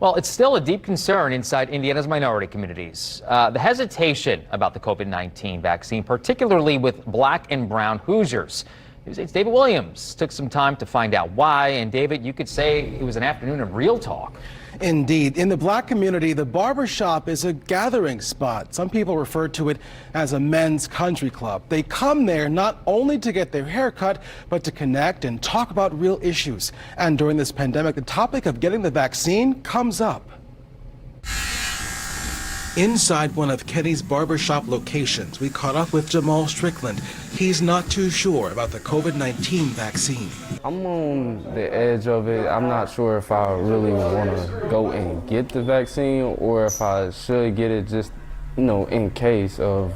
Well, it's still a deep concern inside Indiana's minority communities. The hesitation about the COVID-19 vaccine, particularly with black and brown Hoosiers. News 8's David Williams took some time to find out why. And David, you could say it was an afternoon of real talk. Indeed. In the black community, the Barbershop is a gathering spot. Some people refer to it as a men's country club. They come there not only to get their hair cut, but to connect and talk about real issues. And during this pandemic, the topic of getting the vaccine comes up. Inside one of Kenney's Barbershop locations, we caught up with Jamal Strickland. He's not too sure about the COVID-19 vaccine. I'm on the edge of it. I'm not sure if I really want to go and get the vaccine or if I should get it just, in case of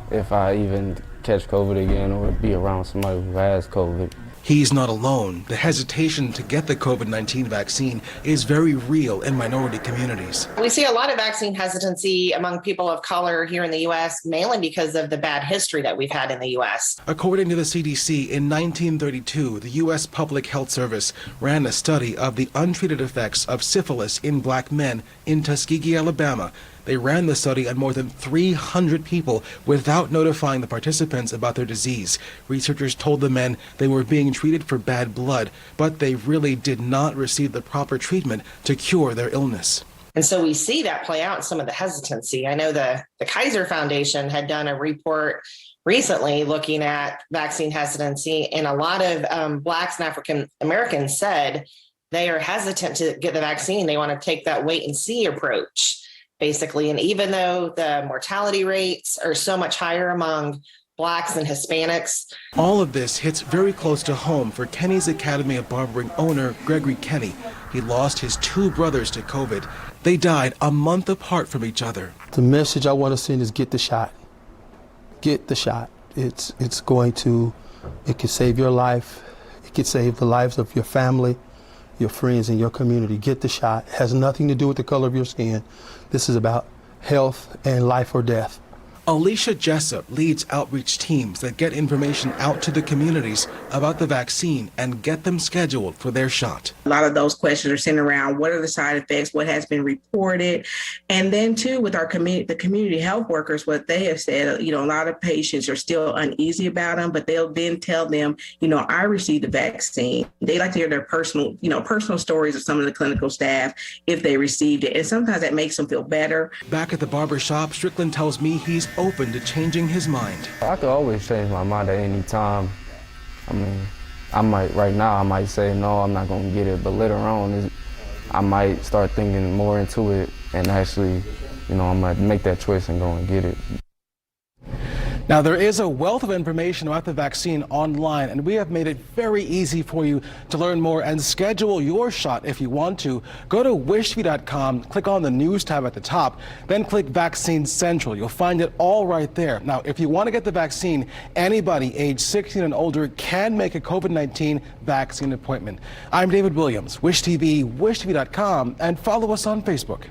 if I even catch COVID again or be around somebody who has COVID. He's not alone. The hesitation to get the COVID-19 vaccine is very real in minority communities. We see a lot of vaccine hesitancy among people of color here in the U.S., mainly because of the bad history that we've had in the U.S. According to the CDC, in 1932, the U.S. Public Health Service ran a study of the untreated effects of syphilis in black men in Tuskegee, Alabama. They ran the study on more than 300 people without notifying the participants about their disease. Researchers told the men they were being treated for bad blood, but they really did not receive the proper treatment to cure their illness. And so we see that play out in some of the hesitancy. I know the Kaiser Foundation had done a report recently looking at vaccine hesitancy, and a lot of Blacks and African Americans said they are hesitant to get the vaccine. They want to take that wait and see approach, basically. And even though the mortality rates are so much higher among Blacks and Hispanics. All of this hits very close to home for Kenney's Academy of Barbering owner, Gregory Kenney. He lost his two brothers to COVID. They died a month apart from each other. The message I want to send is get the shot. Get the shot. It can save your life. It can save the lives of your family, your friends, and your community. Get the shot. It has nothing to do with the color of your skin. This is about health and life or death. Alicia Jesup leads outreach teams that get information out to the communities about the vaccine and get them scheduled for their shot. A lot of those questions are centered around what are the side effects, what has been reported. And then too, with our the community health workers, what they have said, a lot of patients are still uneasy about them, but they'll then tell them, I received the vaccine. They like to hear their personal stories of some of the clinical staff if they received it. And sometimes that makes them feel better. Back at the barbershop, Strickland tells me he's open to changing his mind. I could always change my mind at any time. Right now I might say, no, I'm not going to get it, but later on, I might start thinking more into it and actually, I might make that choice and go and get it. Now, there is a wealth of information about the vaccine online, and we have made it very easy for you to learn more and schedule your shot if you want to. Go to wishtv.com, click on the news tab at the top, then click Vaccine Central. You'll find it all right there. Now, if you want to get the vaccine, anybody age 16 and older can make a COVID-19 vaccine appointment. I'm David Williams, Wish TV, wishtv.com, and follow us on Facebook.